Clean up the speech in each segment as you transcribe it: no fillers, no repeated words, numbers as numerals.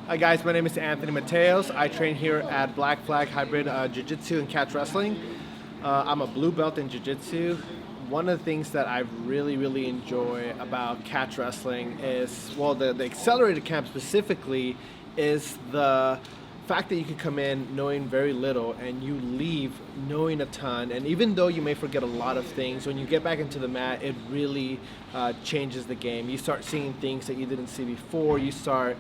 Hi guys, my name is Anthony Mateos. I train here at Black Flag Hybrid Jiu-Jitsu and Catch Wrestling. I'm a blue belt in Jiu-Jitsu. One of the things that I really enjoy about Catch Wrestling is, well, the Accelerator camp specifically, is the fact that you can come in knowing very little and you leave knowing a ton. And even though you may forget a lot of things, when you get back into the mat, it really changes the game. You start seeing things that you didn't see before. You start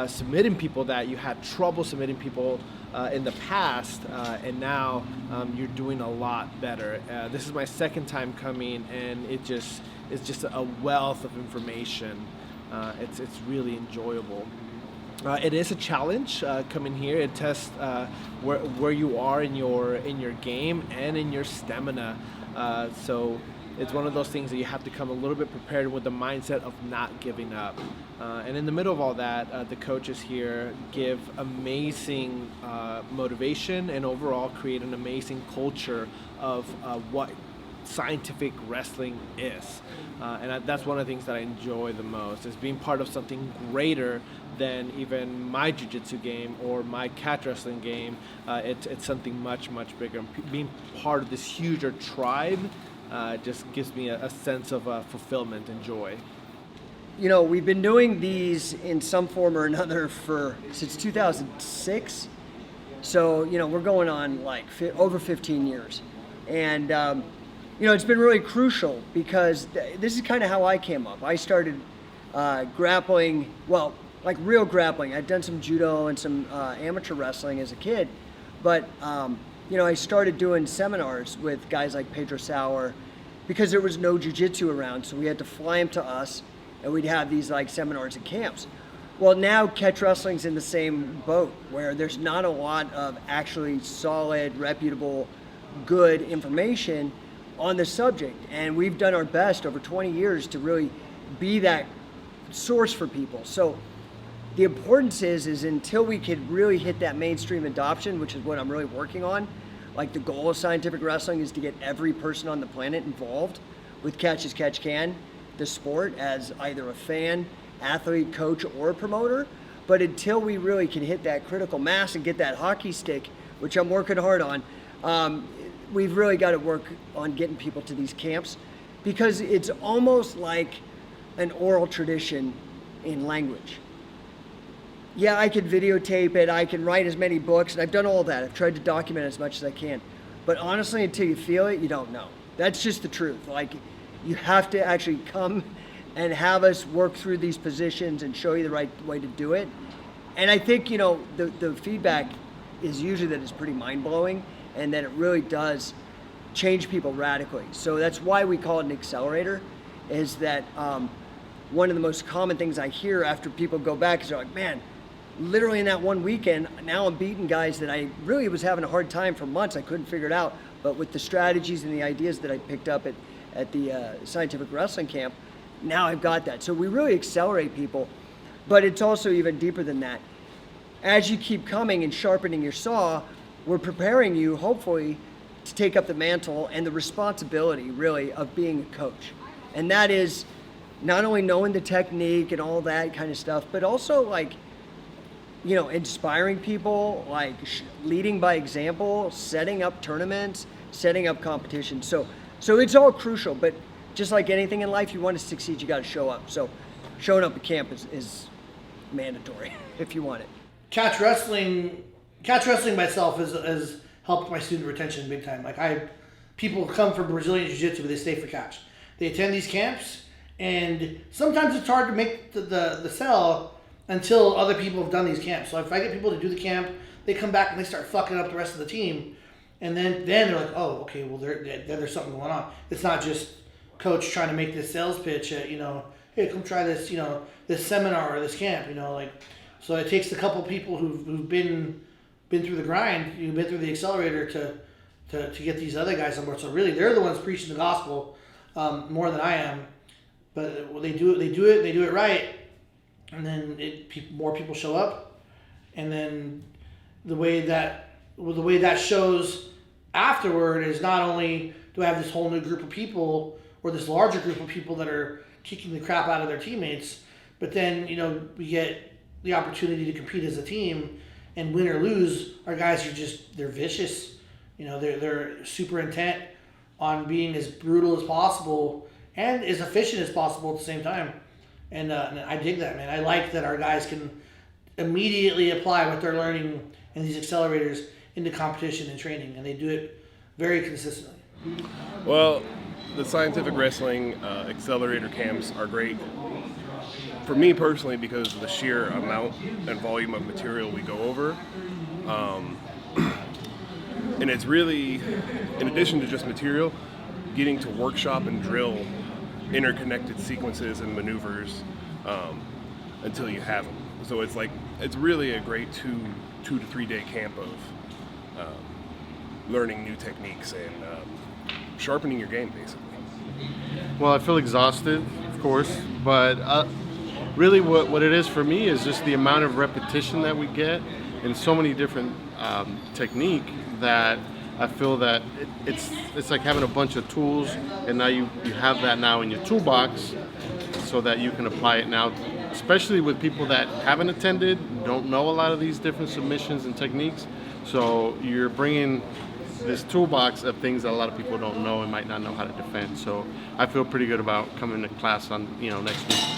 submitting people that you had trouble submitting people in the past, and now you're doing a lot better. This is my second time coming, and it's just a wealth of information. It's really enjoyable. It is a challenge coming here. It tests where you are in your game and in your stamina. So it's one of those things that you have to come a little bit prepared with the mindset of not giving up. And in the middle of all that, the coaches here give amazing motivation and overall create an amazing culture of what scientific wrestling is. And that's one of the things that I enjoy the most, is being part of something greater than even my jiu-jitsu game or my catch wrestling game. It's something much bigger. Being part of this huger tribe just gives me a sense of fulfillment and joy. You know, we've been doing these in some form or another since 2006. So, you know, we're going on like over 15 years. And, you know, it's been really crucial because this is kind of how I came up. I started grappling, well, like real grappling. I'd done some judo and some amateur wrestling as a kid. But, you know, I started doing seminars with guys like Pedro Sauer because there was no jiu-jitsu around. So we had to fly him to us, and we'd have these like seminars and camps. Well, now Catch Wrestling's in the same boat where there's not a lot of actually solid, reputable, good information on the subject. And we've done our best over 20 years to really be that source for people. So the importance is until we could really hit that mainstream adoption, which is what I'm really working on, like the goal of scientific wrestling is to get every person on the planet involved with Catch as Catch Can, the sport, as either a fan, athlete, coach, or promoter. But until we really can hit that critical mass and get that hockey stick, which I'm working hard on, we've really got to work on getting people to these camps, because it's almost like an oral tradition in language. Yeah, I could videotape it, I can write as many books, and I've done all that. I've tried to document as much as I can. But honestly, until you feel it, you don't know. That's just the truth. Like, you have to actually come and have us work through these positions and show you the right way to do it. And I think, you know, the feedback is usually that it's pretty mind-blowing and that it really does change people radically. So that's why we call it an accelerator, is that one of the most common things I hear after people go back is they're like, man, literally in that one weekend, now I'm beating guys that I really was having a hard time for months. I couldn't figure it out. But with the strategies and the ideas that I picked up at the scientific wrestling camp, now I've got that. So we really accelerate people, but it's also even deeper than that. As you keep coming and sharpening your saw, we're preparing you, hopefully, to take up the mantle and the responsibility, really, of being a coach. And that is not only knowing the technique and all that kind of stuff, but also, like, you know, inspiring people, like leading by example, setting up tournaments, setting up competitions. So it's all crucial, but just like anything in life, you want to succeed, you got to show up. So showing up at camp is mandatory if you want it. Catch wrestling myself has helped my student retention big time. Like people come from Brazilian Jiu-Jitsu, but they stay for catch. They attend these camps, and sometimes it's hard to make the sell until other people have done these camps. So if I get people to do the camp, they come back and they start fucking up the rest of the team, and then they're like, oh, okay, well there's something going on. It's not just coach trying to make this sales pitch at, you know, hey, come try this, you know, this seminar or this camp, you know, like. So it takes a couple people who've been through the grind, you've been through the accelerator to get these other guys on board. So really, they're the ones preaching the gospel more than I am. But they do it right, and then more people show up, and then the way that shows afterward is not only do I have this whole new group of people or this larger group of people that are kicking the crap out of their teammates, but then, you know, we get the opportunity to compete as a team and win or lose, our guys are they're vicious. They're super intent on being as brutal as possible and as efficient as possible at the same time. And I dig that, man. I like that our guys can immediately apply what they're learning in these accelerators into competition and training, and they do it very consistently. Well, the scientific wrestling accelerator camps are great for me personally because of the sheer amount and volume of material we go over. And it's really, in addition to just material, getting to workshop and drill interconnected sequences and maneuvers until you have them. So it's really a great 2 to 3 day camp of learning new techniques and sharpening your game, basically. Well, I feel exhausted, of course, but really what it is for me is just the amount of repetition that we get in so many different technique that I feel that it's like having a bunch of tools, and now you have that now in your toolbox so that you can apply it now, especially with people that haven't attended, don't know a lot of these different submissions and techniques. So you're bringing this toolbox of things that a lot of people don't know and might not know how to defend. So I feel pretty good about coming to class on next week.